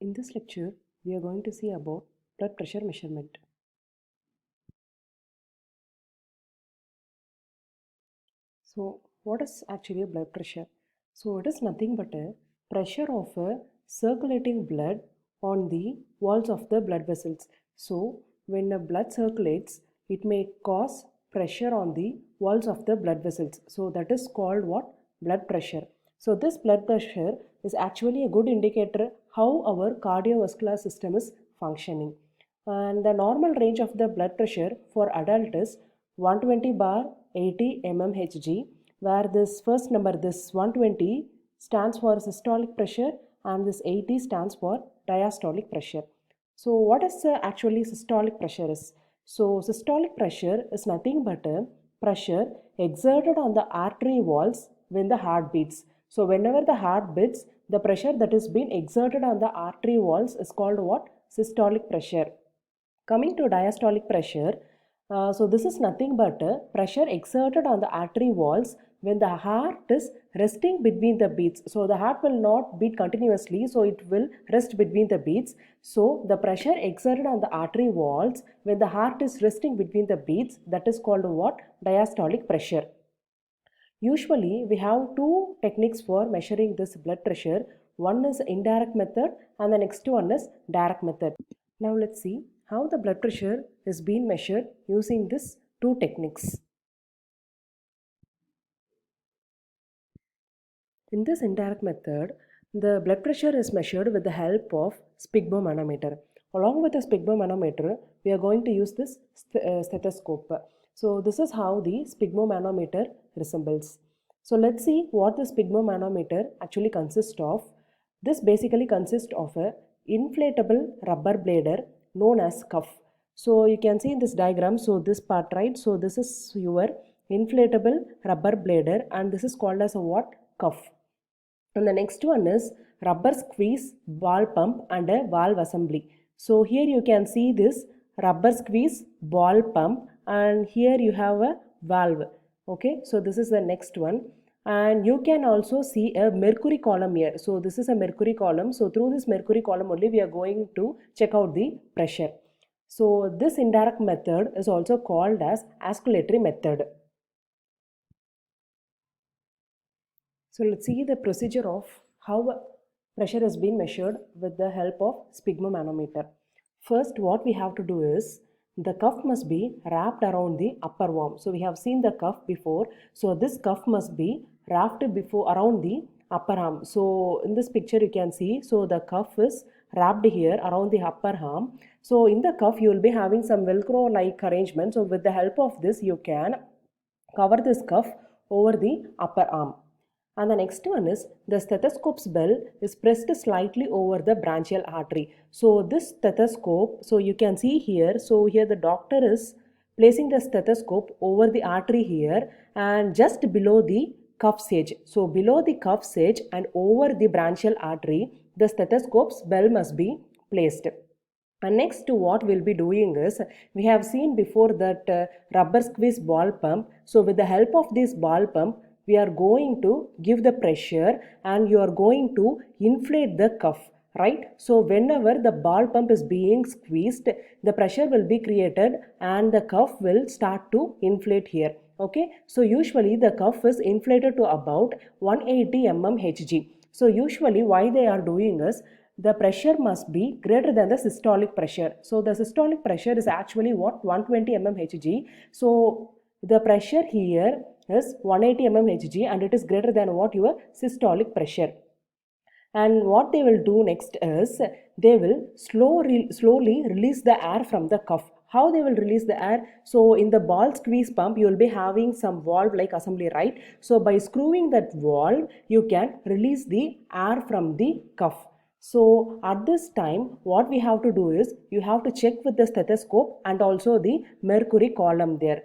In this lecture, we are going to see about blood pressure measurement. So, what is actually a blood pressure? So, it is nothing but a pressure of a circulating blood on the walls of the blood vessels. So, when the blood circulates, it may cause pressure on the walls of the blood vessels. So, that is called what? Blood pressure. So, this blood pressure is actually a good indicator how our cardiovascular system is functioning. And the normal range of the blood pressure for adult is 120 bar 80 mmHg, where this first number, this 120 stands for systolic pressure and this 80 stands for diastolic pressure. So what is actually systolic pressure is? So systolic pressure is nothing but a pressure exerted on the artery walls when the heart beats. So whenever the heart beats, the pressure that is being exerted on the artery walls is called what? Systolic pressure. Coming to diastolic pressure, so this is nothing but pressure exerted on the artery walls when the heart is resting between the beats. So the heart will not beat continuously, so it will rest between the beats. So the pressure exerted on the artery walls when the heart is resting between the beats, that is called what? Diastolic pressure. Usually we have two techniques for measuring this blood pressure. One is indirect method and the next one is direct method. Now let's see how the blood pressure is being measured using these two techniques. In this indirect method, the blood pressure is measured with the help of sphygmomanometer. Along with the sphygmomanometer, we are going to use this stethoscope. So this is how the sphygmomanometer resembles. So let's see what the sphygmomanometer actually consists of. This basically consists of a inflatable rubber bladder known as cuff. So you can see in this diagram, so this part, right? So this is your inflatable rubber bladder and this is called as a what? Cuff. And the next one is rubber squeeze ball pump and a valve assembly. So here you can see this rubber squeeze ball pump and here you have a valve. Okay, so this is the next one. And you can also see a mercury column here. So this is a mercury column. So through this mercury column only we are going to check out the pressure. So this indirect method is also called as oscillatory method. So let's see the procedure of how pressure has been measured with the help of sphygmomanometer. First, what we have to do is the cuff must be wrapped around the upper arm. So we have seen the cuff before. So this cuff must be wrapped around the upper arm. So in this picture you can see, so the cuff is wrapped here around the upper arm. So in the cuff you will be having some velcro like arrangement. So with the help of this you can cover this cuff over the upper arm. And the next one is the stethoscope's bell is pressed slightly over the branchial artery. So this stethoscope, so you can see here, so here the doctor is placing the stethoscope over the artery here and just below the cuff edge. So below the cuff edge and over the branchial artery, the stethoscope's bell must be placed. And next to what we'll be doing is, we have seen before that rubber squeeze ball pump. So with the help of this ball pump, we are going to give the pressure and you are going to inflate the cuff, right? So whenever the ball pump is being squeezed, the pressure will be created and the cuff will start to inflate here. Okay, so usually the cuff is inflated to about 180 mmHg. So usually why they are doing is, the pressure must be greater than the systolic pressure. So the systolic pressure is actually what? 120 mmHg. So the pressure here is 180 mmHg and it is greater than what? Your systolic pressure. And what they will do next is, they will slowly release the air from the cuff. How they will release the air? So in the ball squeeze pump, you will be having some valve like assembly, right? So by screwing that valve, you can release the air from the cuff. So at this time, what we have to do is, you have to check with the stethoscope and also the mercury column there.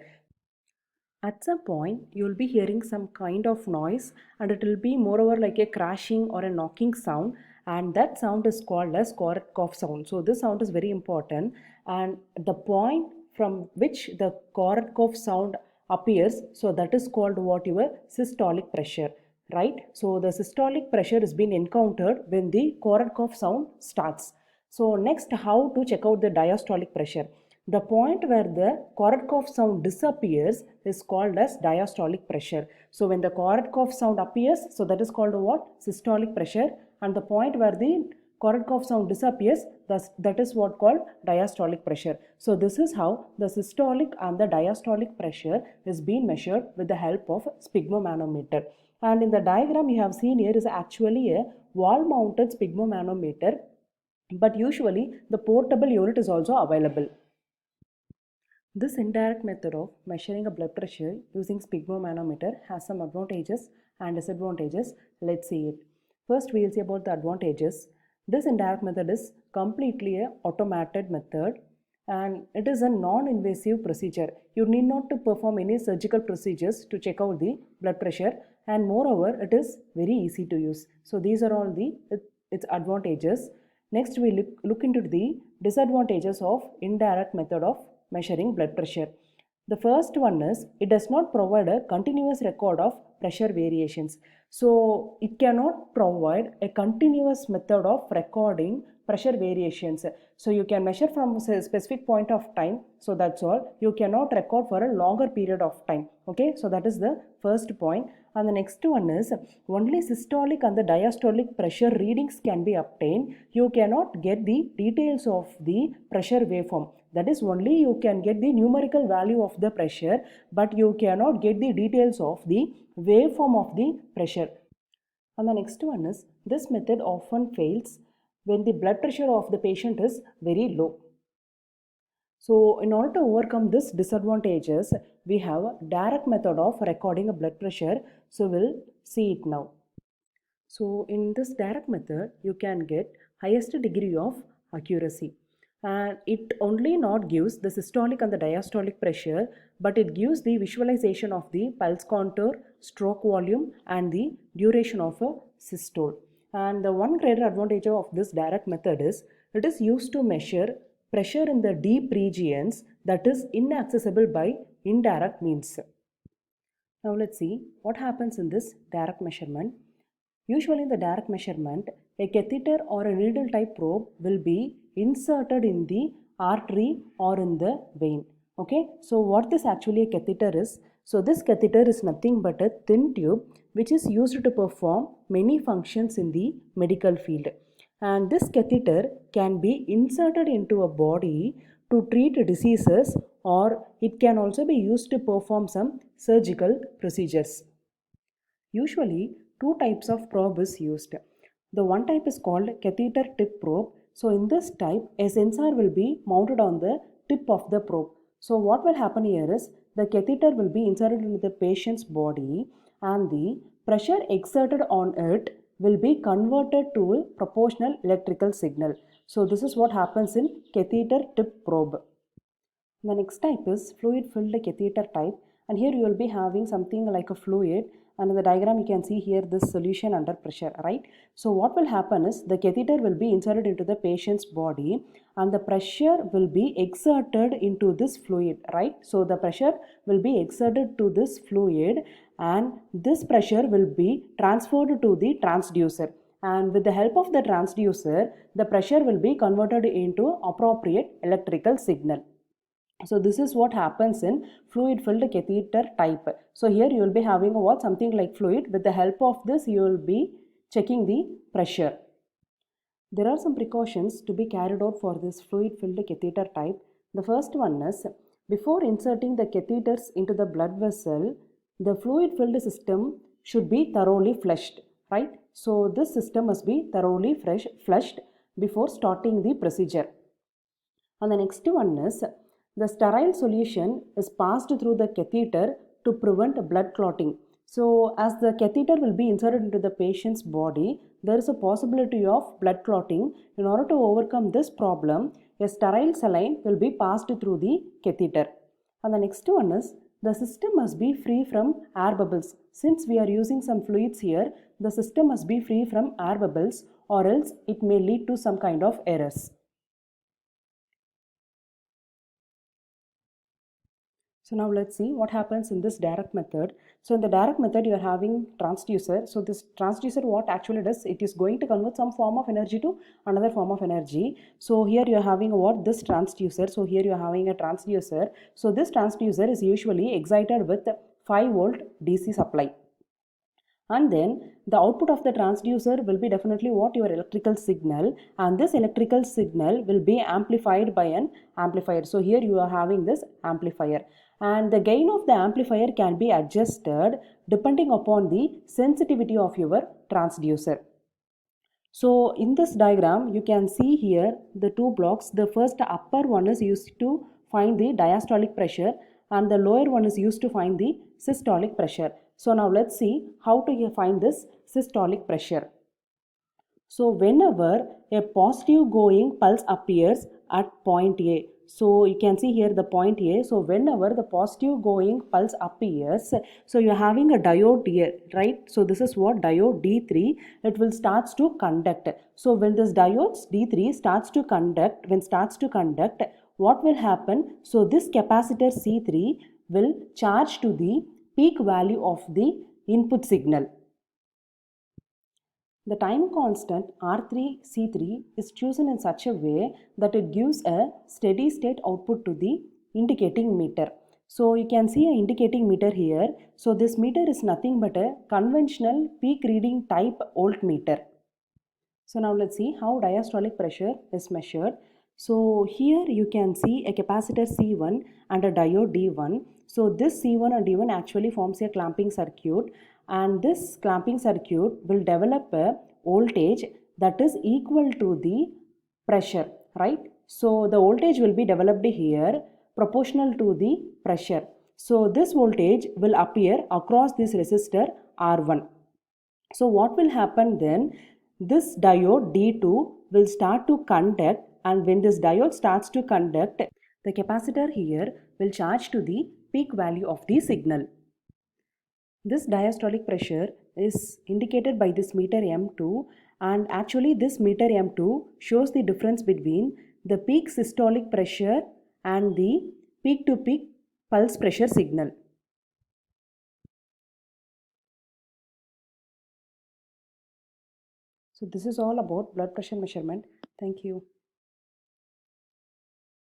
At some point, you will be hearing some kind of noise and it will be moreover like a crashing or a knocking sound, and that sound is called as Korotkoff sound. So this sound is very important, and the point from which the Korotkoff sound appears, so that is called what? Your systolic pressure. right? So the systolic pressure is being encountered when the Korotkoff sound starts. So next, how to check out the diastolic pressure? The point where the Korotkoff sound disappears is called as diastolic pressure. So when the Korotkoff sound appears, so that is called what? Systolic pressure. And the point where the Korotkoff sound disappears, that is what called diastolic pressure. So this is how the systolic and the diastolic pressure is being measured with the help of sphygmomanometer. And in the diagram you have seen here is actually a wall mounted sphygmomanometer, but usually the portable unit is also available. This indirect method of measuring a blood pressure using sphygmomanometer has some advantages and disadvantages. Let's see it. First, we will see about the advantages. This indirect method is completely an automated method and it is a non-invasive procedure. You need not to perform any surgical procedures to check out the blood pressure, and moreover it is very easy to use. So these are all its advantages. Next, we look into the disadvantages of indirect method of measuring blood pressure. The first one is it does not provide a continuous record of pressure variations. So it cannot provide a continuous method of recording pressure variations. So you can measure from a specific point of time. So that's all. You cannot record for a longer period of time. Okay. So that is the first point. And the next one is only systolic and the diastolic pressure readings can be obtained. You cannot get the details of the pressure waveform. That is, only you can get the numerical value of the pressure, but you cannot get the details of the waveform of the pressure. And the next one is this method often fails when the blood pressure of the patient is very low. So in order to overcome this disadvantages, we have a direct method of recording a blood pressure. So we'll see it now. So in this direct method, you can get highest degree of accuracy. And it only not gives the systolic and the diastolic pressure, but it gives the visualization of the pulse contour, stroke volume and the duration of a systole. And the one greater advantage of this direct method is it is used to measure pressure in the deep regions that is inaccessible by indirect means. Now let's see what happens in this direct measurement. Usually in the direct measurement, a catheter or a needle type probe will be inserted in the artery or in the vein. Okay, so what this actually a catheter is? So this catheter is nothing but a thin tube which is used to perform many functions in the medical field. And this catheter can be inserted into a body to treat diseases, or it can also be used to perform some surgical procedures. Usually, two types of probe is used. The one type is called catheter tip probe. So in this type, a sensor will be mounted on the tip of the probe. So what will happen here is the catheter will be inserted into the patient's body and the pressure exerted on it will be converted to a proportional electrical signal. So this is what happens in catheter tip probe. The next type is fluid filled catheter type, and here you will be having something like a fluid, and in the diagram you can see here this solution under pressure, right? So what will happen is the catheter will be inserted into the patient's body and the pressure will be exerted into this fluid, right? So the pressure will be exerted to this fluid and this pressure will be transferred to the transducer, and with the help of the transducer the pressure will be converted into appropriate electrical signal. So this is what happens in fluid filled catheter type. So here you will be having something like fluid. With the help of this you will be checking the pressure. There are some precautions to be carried out for this fluid filled catheter type. The first one is before inserting the catheters into the blood vessel, the fluid filled system should be thoroughly flushed, right? So this system must be thoroughly flushed before starting the procedure. And the next one is the sterile solution is passed through the catheter to prevent blood clotting. So as the catheter will be inserted into the patient's body, there is a possibility of blood clotting. In order to overcome this problem, a sterile saline will be passed through the catheter. And the next one is the system must be free from air bubbles. Since we are using some fluids here, the system must be free from air bubbles or else it may lead to some kind of errors. So now let's see what happens in this direct method. So in the direct method, you are having transducer. So this transducer, what actually does, it is going to convert some form of energy to another form of energy. So here you are having what, this transducer. So here you are having a transducer. So this transducer is usually excited with 5 volt DC supply. And then the output of the transducer will be definitely what, your electrical signal, and this electrical signal will be amplified by an amplifier. So here you are having this amplifier, and the gain of the amplifier can be adjusted depending upon the sensitivity of your transducer. So in this diagram you can see here the two blocks. The first upper one is used to find the diastolic pressure and the lower one is used to find the systolic pressure. So now let's see how to find this systolic pressure. So whenever a positive going pulse appears at point A, so you can see here the point A. So whenever the positive going pulse appears, so you're having a diode here, right? So this is what diode D3, it will starts to conduct. So when this diode D3 starts to conduct, what will happen? So this capacitor C3 will charge to the peak value of the input signal. The time constant R3C3 is chosen in such a way that it gives a steady state output to the indicating meter. So you can see an indicating meter here. So this meter is nothing but a conventional peak reading type voltmeter. So now let's see how diastolic pressure is measured. So here you can see a capacitor C1 and a diode D1. So this C1 and D1 actually forms a clamping circuit, and this clamping circuit will develop a voltage that is equal to the pressure, right? So the voltage will be developed here proportional to the pressure. So this voltage will appear across this resistor R1. So what will happen then? This diode D2 will start to conduct, and when this diode starts to conduct, the capacitor here will charge to the peak value of the signal. This diastolic pressure is indicated by this meter M2, and actually this meter M2 shows the difference between the peak systolic pressure and the peak to peak pulse pressure signal. So this is all about blood pressure measurement. Thank you.